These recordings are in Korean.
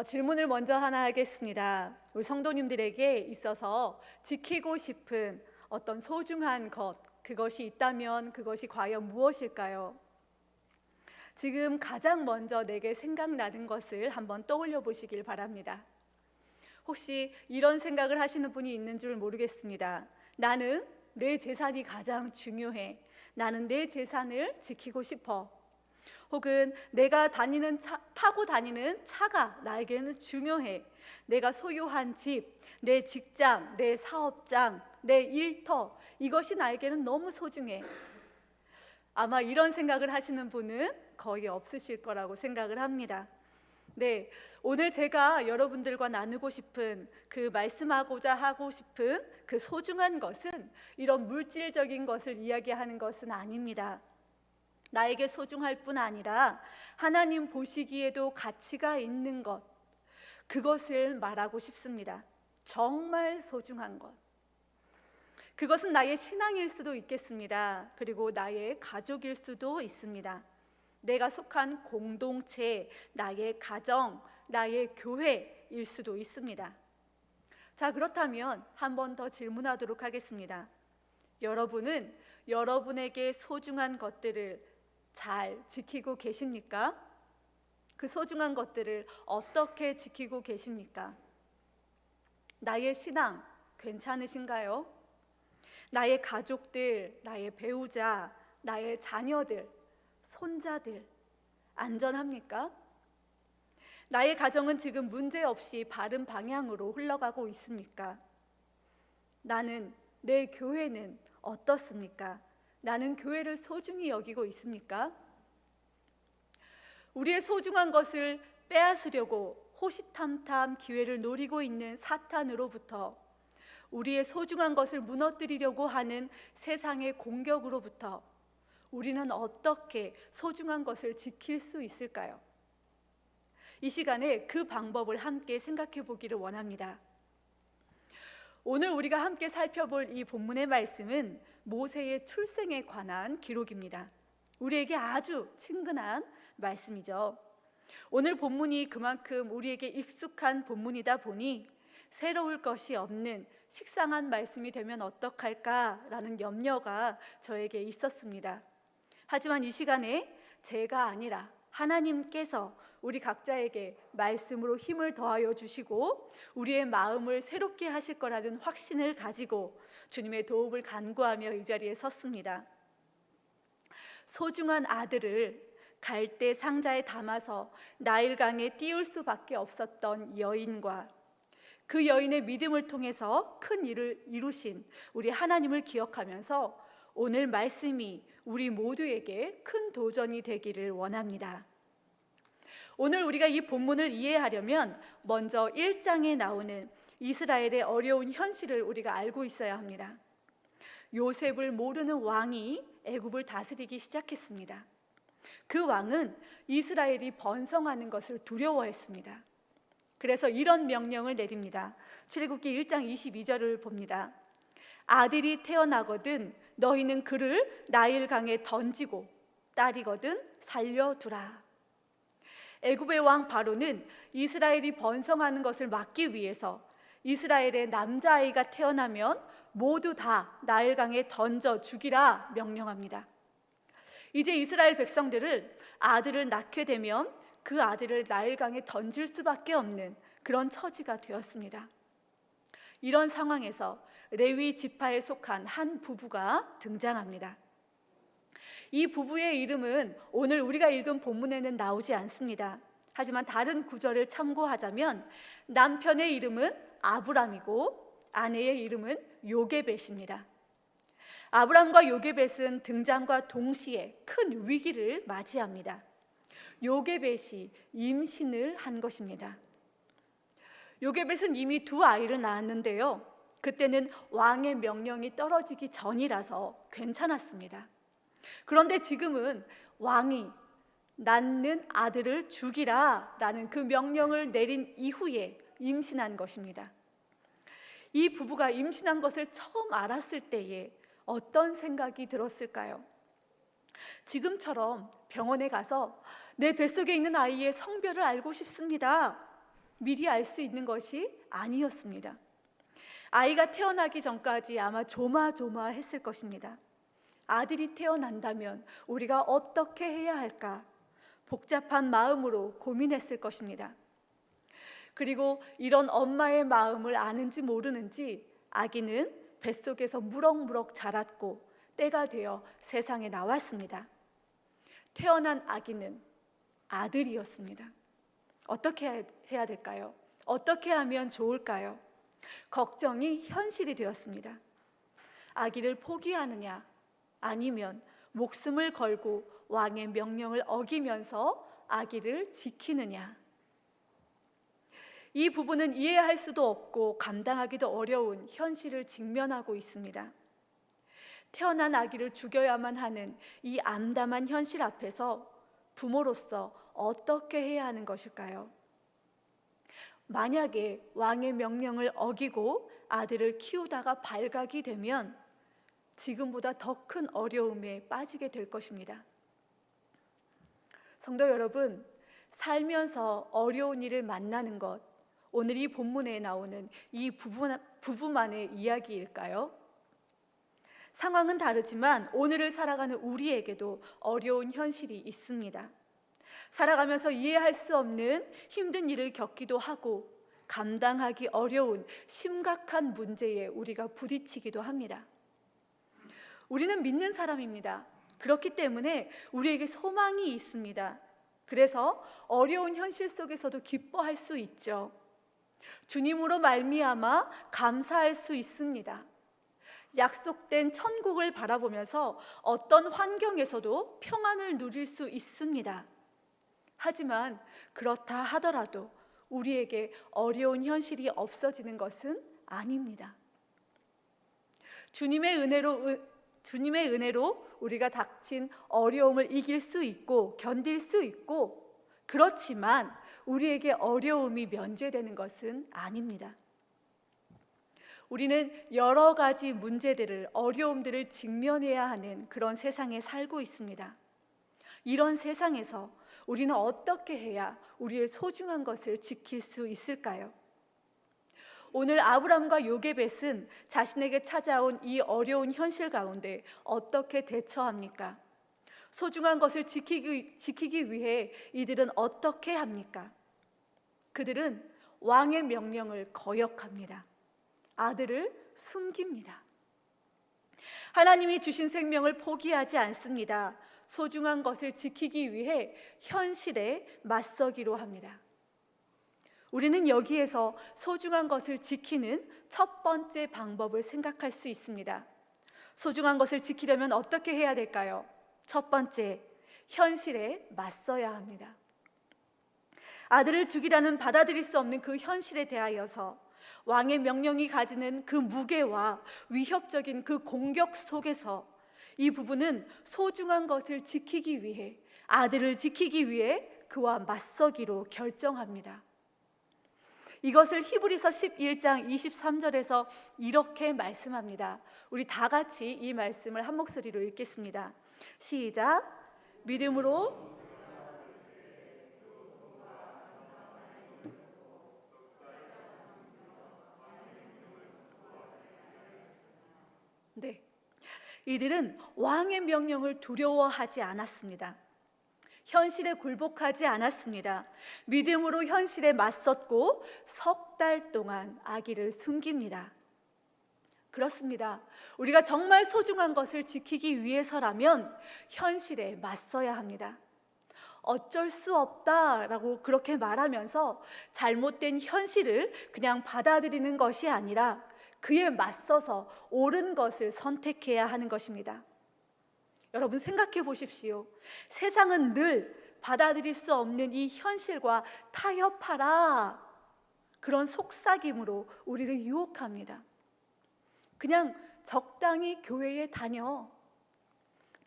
질문을 먼저 하나 하겠습니다. 우리 성도님들에게 있어서 지키고 싶은 어떤 소중한 것, 그것이 있다면 그것이 과연 무엇일까요? 지금 가장 먼저 내게 생각나는 것을 한번 떠올려 보시길 바랍니다. 혹시 이런 생각을 하시는 분이 있는 줄 모르겠습니다. 나는 내 재산이 가장 중요해. 나는 내 재산을 지키고 싶어. 혹은 내가 타고 다니는 차가 나에게는 중요해. 내가 소유한 집, 내 직장, 내 사업장, 내 일터, 이것이 나에게는 너무 소중해. 아마 이런 생각을 하시는 분은 거의 없으실 거라고 생각을 합니다. 네, 오늘 제가 여러분들과 나누고 싶은 말씀하고자 하고 싶은 그 소중한 것은 이런 물질적인 것을 이야기하는 것은 아닙니다. 나에게 소중할 뿐 아니라 하나님 보시기에도 가치가 있는 것, 그것을 말하고 싶습니다. 정말 소중한 것. 그것은 나의 신앙일 수도 있겠습니다. 그리고 나의 가족일 수도 있습니다. 내가 속한 공동체, 나의 가정, 나의 교회일 수도 있습니다. 자, 그렇다면 한 번 더 질문하도록 하겠습니다. 여러분은 여러분에게 소중한 것들을 잘 지키고 계십니까? 그 소중한 것들을 어떻게 지키고 계십니까? 나의 신앙 괜찮으신가요? 나의 가족들, 나의 배우자, 나의 자녀들, 손자들 안전합니까? 나의 가정은 지금 문제없이 바른 방향으로 흘러가고 있습니까? 내 교회는 어떻습니까? 나는 교회를 소중히 여기고 있습니까? 우리의 소중한 것을 빼앗으려고 호시탐탐 기회를 노리고 있는 사탄으로부터, 우리의 소중한 것을 무너뜨리려고 하는 세상의 공격으로부터 우리는 어떻게 소중한 것을 지킬 수 있을까요? 이 시간에 그 방법을 함께 생각해 보기를 원합니다. 오늘 우리가 함께 살펴볼 이 본문의 말씀은 모세의 출생에 관한 기록입니다. 우리에게 아주 친근한 말씀이죠. 오늘 본문이 그만큼 우리에게 익숙한 본문이다 보니 새로울 것이 없는 식상한 말씀이 되면 어떡할까라는 염려가 저에게 있었습니다. 하지만 이 시간에 제가 아니라 하나님께서 우리 각자에게 말씀으로 힘을 더하여 주시고 우리의 마음을 새롭게 하실 거라는 확신을 가지고 주님의 도움을 간구하며 이 자리에 섰습니다. 소중한 아들을 갈대 상자에 담아서 나일강에 띄울 수밖에 없었던 여인과 그 여인의 믿음을 통해서 큰 일을 이루신 우리 하나님을 기억하면서 오늘 말씀이 우리 모두에게 큰 도전이 되기를 원합니다. 오늘 우리가 이 본문을 이해하려면 먼저 1장에 나오는 이스라엘의 어려운 현실을 우리가 알고 있어야 합니다. 요셉을 모르는 왕이 애굽을 다스리기 시작했습니다. 그 왕은 이스라엘이 번성하는 것을 두려워했습니다. 그래서 이런 명령을 내립니다. 출애굽기 1장 22절을 봅니다. 아들이 태어나거든 너희는 그를 나일강에 던지고 딸이거든 살려두라. 애굽의 왕 바로는 이스라엘이 번성하는 것을 막기 위해서 이스라엘의 남자아이가 태어나면 모두 다 나일강에 던져 죽이라 명령합니다. 이제 이스라엘 백성들을 아들을 낳게 되면 그 아들을 나일강에 던질 수밖에 없는 그런 처지가 되었습니다. 이런 상황에서 레위 지파에 속한 한 부부가 등장합니다. 이 부부의 이름은 오늘 우리가 읽은 본문에는 나오지 않습니다. 하지만 다른 구절을 참고하자면 남편의 이름은 아브람이고 아내의 이름은 요게벳입니다. 아브람과 요게벳은 등장과 동시에 큰 위기를 맞이합니다. 요게벳이 임신을 한 것입니다. 요게벳은 이미 2아이를 낳았는데요, 그때는 왕의 명령이 떨어지기 전이라서 괜찮았습니다. 그런데 지금은 왕이 낳는 아들을 죽이라 라는 그 명령을 내린 이후에 임신한 것입니다. 이 부부가 임신한 것을 처음 알았을 때에 어떤 생각이 들었을까요? 지금처럼 병원에 가서 내 뱃속에 있는 아이의 성별을 알고 싶습니다, 미리 알 수 있는 것이 아니었습니다. 아이가 태어나기 전까지 아마 조마조마했을 것입니다. 아들이 태어난다면 우리가 어떻게 해야 할까? 복잡한 마음으로 고민했을 것입니다. 그리고 이런 엄마의 마음을 아는지 모르는지 아기는 뱃속에서 무럭무럭 자랐고 때가 되어 세상에 나왔습니다. 태어난 아기는 아들이었습니다. 어떻게 해야 될까요? 어떻게 하면 좋을까요? 걱정이 현실이 되었습니다. 아기를 포기하느냐, 아니면 목숨을 걸고 왕의 명령을 어기면서 아기를 지키느냐. 이 부부는 이해할 수도 없고 감당하기도 어려운 현실을 직면하고 있습니다. 태어난 아기를 죽여야만 하는 이 암담한 현실 앞에서 부모로서 어떻게 해야 하는 것일까요? 만약에 왕의 명령을 어기고 아들을 키우다가 발각이 되면 지금보다 더 큰 어려움에 빠지게 될 것입니다. 성도 여러분, 살면서 어려운 일을 만나는 것, 오늘 이 본문에 나오는 이 부부만의 이야기일까요? 상황은 다르지만 오늘을 살아가는 우리에게도 어려운 현실이 있습니다. 살아가면서 이해할 수 없는 힘든 일을 겪기도 하고 감당하기 어려운 심각한 문제에 우리가 부딪히기도 합니다. 우리는 믿는 사람입니다. 그렇기 때문에 우리에게 소망이 있습니다. 그래서 어려운 현실 속에서도 기뻐할 수 있죠. 주님으로 말미암아 감사할 수 있습니다. 약속된 천국을 바라보면서 어떤 환경에서도 평안을 누릴 수 있습니다. 하지만 그렇다 하더라도 우리에게 어려운 현실이 없어지는 것은 아닙니다. 주님의 은혜로 우리가 닥친 어려움을 이길 수 있고 견딜 수 있고, 그렇지만 우리에게 어려움이 면제되는 것은 아닙니다. 우리는 여러 가지 문제들을, 어려움들을 직면해야 하는 그런 세상에 살고 있습니다. 이런 세상에서 우리는 어떻게 해야 우리의 소중한 것을 지킬 수 있을까요? 오늘 아브람과 요게벳은 자신에게 찾아온 이 어려운 현실 가운데 어떻게 대처합니까? 소중한 것을 지키기 위해 이들은 어떻게 합니까? 그들은 왕의 명령을 거역합니다. 아들을 숨깁니다. 하나님이 주신 생명을 포기하지 않습니다. 소중한 것을 지키기 위해 현실에 맞서기로 합니다. 우리는 여기에서 소중한 것을 지키는 첫 번째 방법을 생각할 수 있습니다. 소중한 것을 지키려면 어떻게 해야 될까요? 첫 번째, 현실에 맞서야 합니다. 아들을 죽이라는 받아들일 수 없는 그 현실에 대하여서 왕의 명령이 가지는 그 무게와 위협적인 그 공격 속에서 이 부부는 소중한 것을 지키기 위해, 아들을 지키기 위해 그와 맞서기로 결정합니다. 이것을 히브리서 11장 23절에서 이렇게 말씀합니다. 우리 다 같이 이 말씀을 한 목소리로 읽겠습니다. 시작. 믿음으로 네, 이들은 왕의 명령을 두려워하지 않았습니다. 현실에 굴복하지 않았습니다. 믿음으로 현실에 맞섰고 석 달 동안 아기를 숨깁니다. 그렇습니다. 우리가 정말 소중한 것을 지키기 위해서라면 현실에 맞서야 합니다. 어쩔 수 없다라고 그렇게 말하면서 잘못된 현실을 그냥 받아들이는 것이 아니라 그에 맞서서 옳은 것을 선택해야 하는 것입니다. 여러분 생각해 보십시오. 세상은 늘 받아들일 수 없는 이 현실과 타협하라, 그런 속삭임으로 우리를 유혹합니다. 그냥 적당히 교회에 다녀,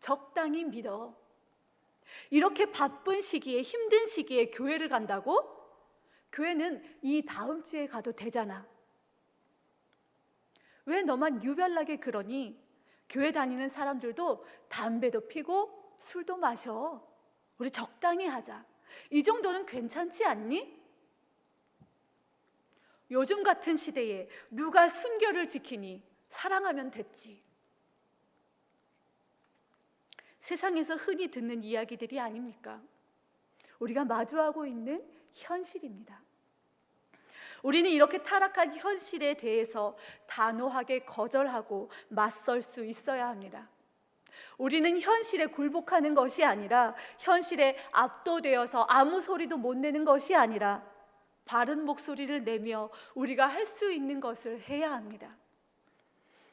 적당히 믿어. 이렇게 바쁜 시기에, 힘든 시기에 교회를 간다고? 교회는 이 다음 주에 가도 되잖아. 왜 너만 유별나게 그러니? 교회 다니는 사람들도 담배도 피고 술도 마셔. 우리 적당히 하자. 이 정도는 괜찮지 않니? 요즘 같은 시대에 누가 순결을 지키니? 사랑하면 됐지. 세상에서 흔히 듣는 이야기들이 아닙니까? 우리가 마주하고 있는 현실입니다. 우리는 이렇게 타락한 현실에 대해서 단호하게 거절하고 맞설 수 있어야 합니다. 우리는 현실에 굴복하는 것이 아니라, 현실에 압도되어서 아무 소리도 못 내는 것이 아니라 바른 목소리를 내며 우리가 할 수 있는 것을 해야 합니다.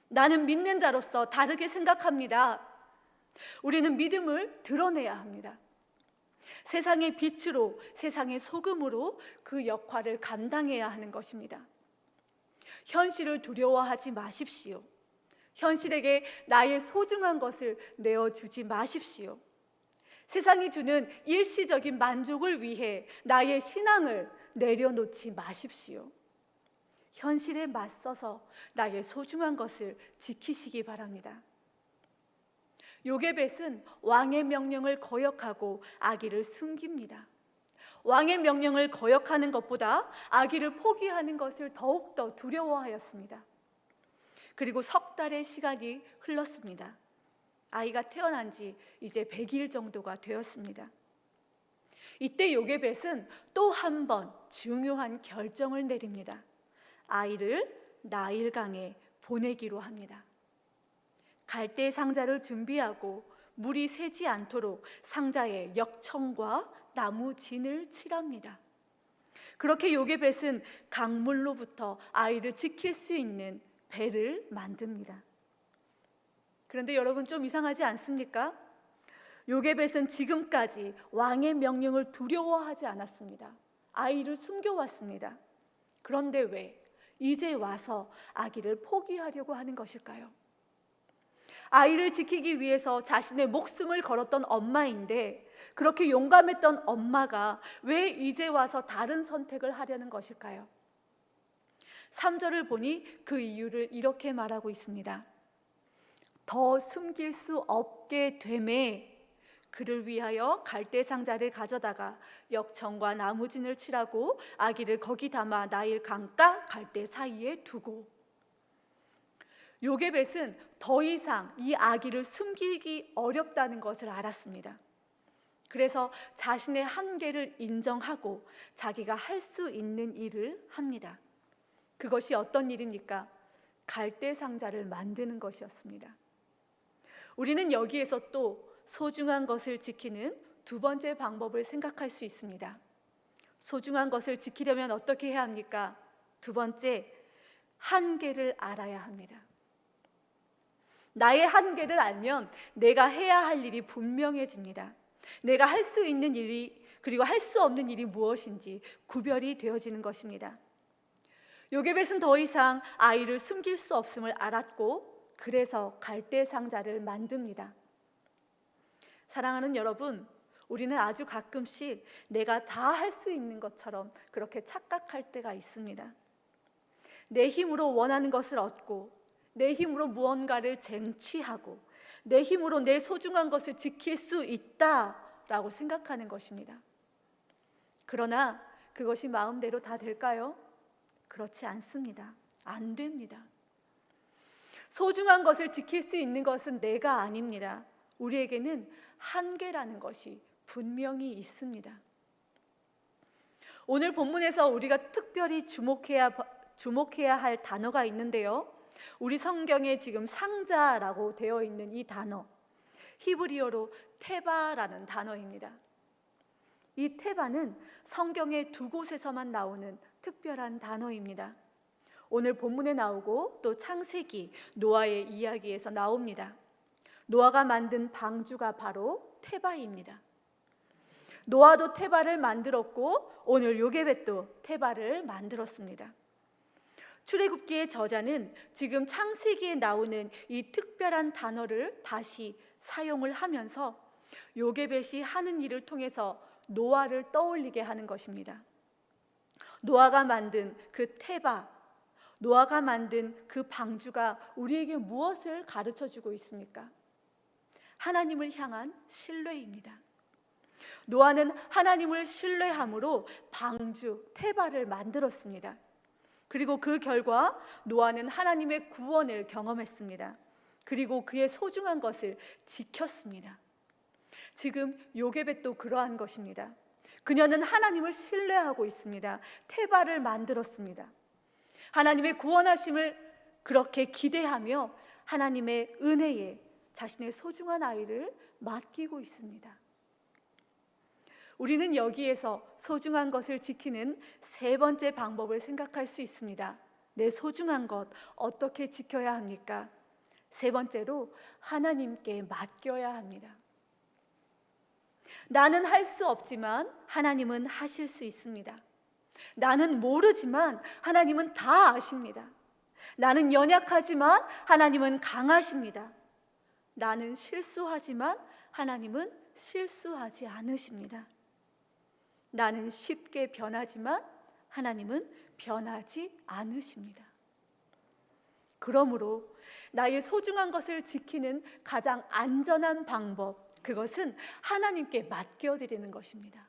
나는 믿는 자로서 다르게 생각합니다. 우리는 믿음을 드러내야 합니다. 세상의 빛으로, 세상의 소금으로 그 역할을 감당해야 하는 것입니다. 현실을 두려워하지 마십시오. 현실에게 나의 소중한 것을 내어주지 마십시오. 세상이 주는 일시적인 만족을 위해 나의 신앙을 내려놓지 마십시오. 현실에 맞서서 나의 소중한 것을 지키시기 바랍니다. 요게벳은 왕의 명령을 거역하고 아기를 숨깁니다. 왕의 명령을 거역하는 것보다 아기를 포기하는 것을 더욱더 두려워하였습니다. 그리고 석 달의 시간이 흘렀습니다. 아이가 태어난 지 이제 100일 정도가 되었습니다. 이때 요게벳은 또 한 번 중요한 결정을 내립니다. 아이를 나일강에 보내기로 합니다. 갈대 상자를 준비하고 물이 새지 않도록 상자에 역청과 나무 진을 칠합니다. 그렇게 요게벳은 강물로부터 아이를 지킬 수 있는 배를 만듭니다. 그런데 여러분, 좀 이상하지 않습니까? 요게벳은 지금까지 왕의 명령을 두려워하지 않았습니다. 아이를 숨겨왔습니다. 그런데 왜 이제 와서 아기를 포기하려고 하는 것일까요? 아이를 지키기 위해서 자신의 목숨을 걸었던 엄마인데, 그렇게 용감했던 엄마가 왜 이제 와서 다른 선택을 하려는 것일까요? 3절을 보니 그 이유를 이렇게 말하고 있습니다. 더 숨길 수 없게 되매 그를 위하여 갈대 상자를 가져다가 역청과 나무진을 칠하고 아기를 거기 담아 나일 강가 갈대 사이에 두고. 요게벳은 더 이상 이 아기를 숨기기 어렵다는 것을 알았습니다. 그래서 자신의 한계를 인정하고 자기가 할 수 있는 일을 합니다. 그것이 어떤 일입니까? 갈대 상자를 만드는 것이었습니다. 우리는 여기에서 또 소중한 것을 지키는 두 번째 방법을 생각할 수 있습니다. 소중한 것을 지키려면 어떻게 해야 합니까? 두 번째, 한계를 알아야 합니다. 나의 한계를 알면 내가 해야 할 일이 분명해집니다. 내가 할 수 있는 일이, 그리고 할 수 없는 일이 무엇인지 구별이 되어지는 것입니다. 요게벳은 더 이상 아이를 숨길 수 없음을 알았고, 그래서 갈대 상자를 만듭니다. 사랑하는 여러분, 우리는 아주 가끔씩 내가 다 할 수 있는 것처럼 그렇게 착각할 때가 있습니다. 내 힘으로 원하는 것을 얻고, 내 힘으로 무언가를 쟁취하고, 내 힘으로 내 소중한 것을 지킬 수 있다라고 생각하는 것입니다. 그러나 그것이 마음대로 다 될까요? 그렇지 않습니다. 안 됩니다. 소중한 것을 지킬 수 있는 것은 내가 아닙니다. 우리에게는 한계라는 것이 분명히 있습니다. 오늘 본문에서 우리가 특별히 주목해야 할 단어가 있는데요, 우리 성경에 지금 상자라고 되어 있는 이 단어, 히브리어로 테바라는 단어입니다. 이 테바는 성경의 두 곳에서만 나오는 특별한 단어입니다. 오늘 본문에 나오고 또 창세기 노아의 이야기에서 나옵니다. 노아가 만든 방주가 바로 테바입니다. 노아도 테바를 만들었고, 오늘 요게벳도 테바를 만들었습니다. 출애굽기의 저자는 지금 창세기에 나오는 이 특별한 단어를 다시 사용을 하면서 요게벳이 하는 일을 통해서 노아를 떠올리게 하는 것입니다. 노아가 만든 그 테바, 노아가 만든 그 방주가 우리에게 무엇을 가르쳐주고 있습니까? 하나님을 향한 신뢰입니다. 노아는 하나님을 신뢰함으로 방주, 테바를 만들었습니다. 그리고 그 결과 노아는 하나님의 구원을 경험했습니다. 그리고 그의 소중한 것을 지켰습니다. 지금 요게벳도 그러한 것입니다. 그녀는 하나님을 신뢰하고 있습니다. 태발을 만들었습니다. 하나님의 구원하심을 그렇게 기대하며 하나님의 은혜에 자신의 소중한 아이를 맡기고 있습니다. 우리는 여기에서 소중한 것을 지키는 세 번째 방법을 생각할 수 있습니다. 내 소중한 것 어떻게 지켜야 합니까? 세 번째로 하나님께 맡겨야 합니다. 나는 할 수 없지만 하나님은 하실 수 있습니다. 나는 모르지만 하나님은 다 아십니다. 나는 연약하지만 하나님은 강하십니다. 나는 실수하지만 하나님은 실수하지 않으십니다. 나는 쉽게 변하지만 하나님은 변하지 않으십니다. 그러므로 나의 소중한 것을 지키는 가장 안전한 방법, 그것은 하나님께 맡겨드리는 것입니다.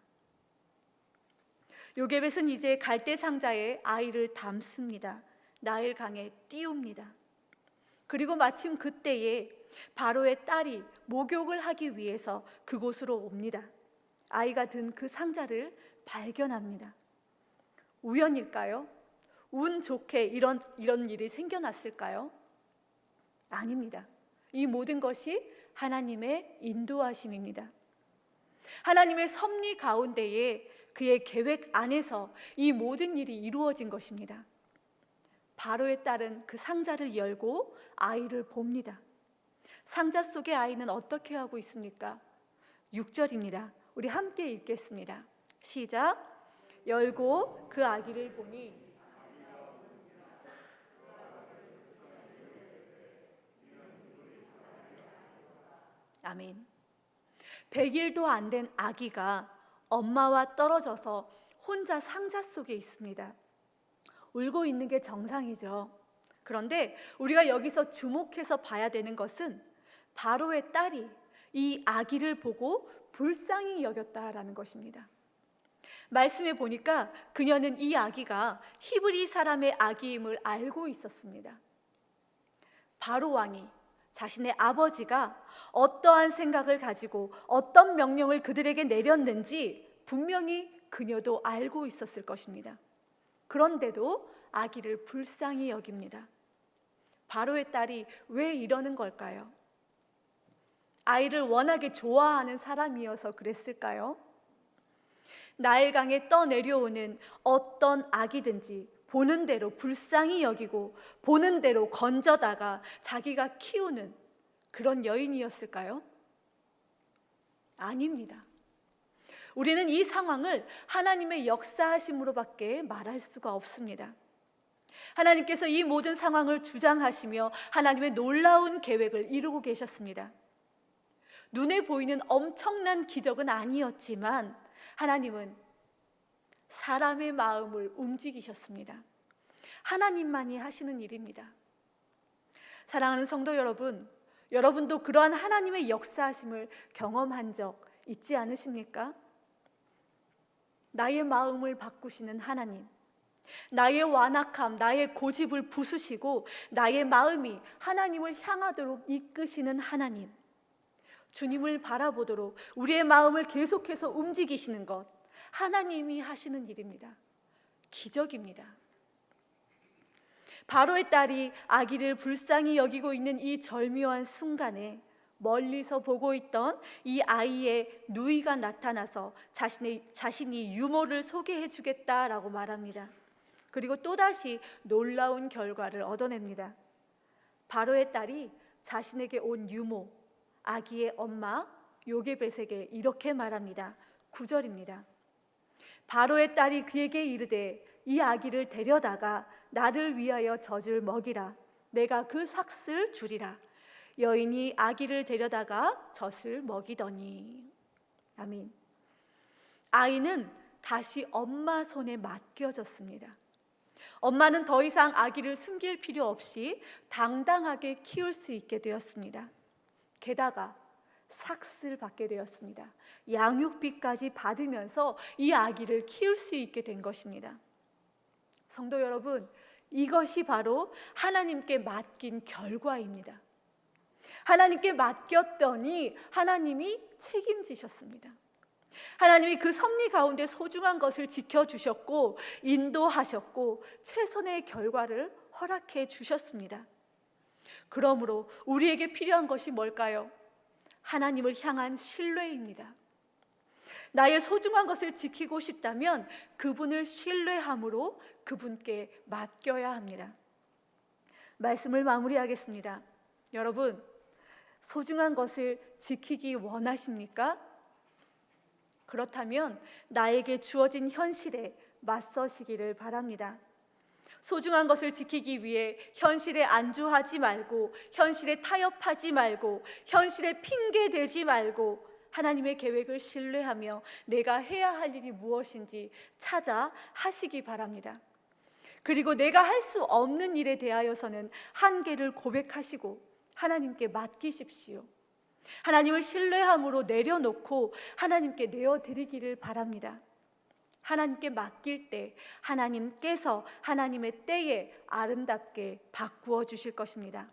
요게벳은 이제 갈대 상자에 아이를 담습니다. 나일강에 띄웁니다. 그리고 마침 그때에 바로의 딸이 목욕을 하기 위해서 그곳으로 옵니다. 아이가 든 그 상자를 발견합니다. 우연일까요? 운 좋게 이런 일이 생겨났을까요? 아닙니다. 이 모든 것이 하나님의 인도하심입니다. 하나님의 섭리 가운데에 그의 계획 안에서 이 모든 일이 이루어진 것입니다. 바로의 딸은 그 상자를 열고 아이를 봅니다. 상자 속의 아이는 어떻게 하고 있습니까? 6절입니다. 우리 함께 읽겠습니다. 시작. 열고 그 아기를 보니 아멘. 100일도 안 된 아기가 엄마와 떨어져서 혼자 상자 속에 있습니다. 울고 있는 게 정상이죠. 그런데 우리가 여기서 주목해서 봐야 되는 것은 바로의 딸이 이 아기를 보고 불쌍히 여겼다라는 것입니다. 말씀에 보니까 그녀는 이 아기가 히브리 사람의 아기임을 알고 있었습니다. 바로 왕이 자신의 아버지가 어떠한 생각을 가지고 어떤 명령을 그들에게 내렸는지 분명히 그녀도 알고 있었을 것입니다. 그런데도 아기를 불쌍히 여깁니다. 바로의 딸이 왜 이러는 걸까요? 아이를 워낙에 좋아하는 사람이어서 그랬을까요? 나일강에 떠내려오는 어떤 아기든지 보는 대로 불쌍히 여기고 보는 대로 건져다가 자기가 키우는 그런 여인이었을까요? 아닙니다. 우리는 이 상황을 하나님의 역사하심으로밖에 말할 수가 없습니다. 하나님께서 이 모든 상황을 주장하시며 하나님의 놀라운 계획을 이루고 계셨습니다. 눈에 보이는 엄청난 기적은 아니었지만 하나님은 사람의 마음을 움직이셨습니다. 하나님만이 하시는 일입니다. 사랑하는 성도 여러분, 여러분도 그러한 하나님의 역사하심을 경험한 적 있지 않으십니까? 나의 마음을 바꾸시는 하나님, 나의 완악함, 나의 고집을 부수시고 나의 마음이 하나님을 향하도록 이끄시는 하나님, 주님을 바라보도록 우리의 마음을 계속해서 움직이시는 것, 하나님이 하시는 일입니다. 기적입니다. 바로의 딸이 아기를 불쌍히 여기고 있는 이 절묘한 순간에 멀리서 보고 있던 이 아이의 누이가 나타나서 자신이 유모를 소개해 주겠다라고 말합니다. 그리고 또다시 놀라운 결과를 얻어냅니다. 바로의 딸이 자신에게 온 유모, 아기의 엄마 요게벳에게 이렇게 말합니다. 9절입니다. 바로의 딸이 그에게 이르되 이 아기를 데려다가 나를 위하여 젖을 먹이라. 내가 그 삭슬 주리라. 여인이 아기를 데려다가 젖을 먹이더니. 아멘. 아이는 다시 엄마 손에 맡겨졌습니다. 엄마는 더 이상 아기를 숨길 필요 없이 당당하게 키울 수 있게 되었습니다. 게다가 삭슬 받게 되었습니다. 양육비까지 받으면서 이 아기를 키울 수 있게 된 것입니다. 성도 여러분, 이것이 바로 하나님께 맡긴 결과입니다. 하나님께 맡겼더니 하나님이 책임지셨습니다. 하나님이 그 섭리 가운데 소중한 것을 지켜주셨고 인도하셨고 최선의 결과를 허락해 주셨습니다. 그러므로 우리에게 필요한 것이 뭘까요? 하나님을 향한 신뢰입니다. 나의 소중한 것을 지키고 싶다면 그분을 신뢰함으로 그분께 맡겨야 합니다. 말씀을 마무리하겠습니다. 여러분, 소중한 것을 지키기 원하십니까? 그렇다면 나에게 주어진 현실에 맞서시기를 바랍니다. 소중한 것을 지키기 위해 현실에 안주하지 말고, 현실에 타협하지 말고, 현실에 핑계대지 말고 하나님의 계획을 신뢰하며 내가 해야 할 일이 무엇인지 찾아 하시기 바랍니다. 그리고 내가 할 수 없는 일에 대하여서는 한계를 고백하시고 하나님께 맡기십시오. 하나님을 신뢰함으로 내려놓고 하나님께 내어드리기를 바랍니다. 하나님께 맡길 때 하나님께서 하나님의 때에 아름답게 바꾸어 주실 것입니다.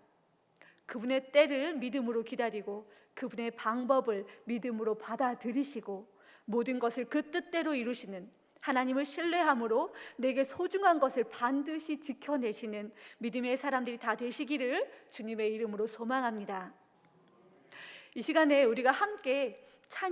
그분의 때를 믿음으로 기다리고 그분의 방법을 믿음으로 받아들이시고 모든 것을 그 뜻대로 이루시는 하나님을 신뢰함으로 내게 소중한 것을 반드시 지켜내시는 믿음의 사람들이 다 되시기를 주님의 이름으로 소망합니다. 이 시간에 우리가 함께 찬양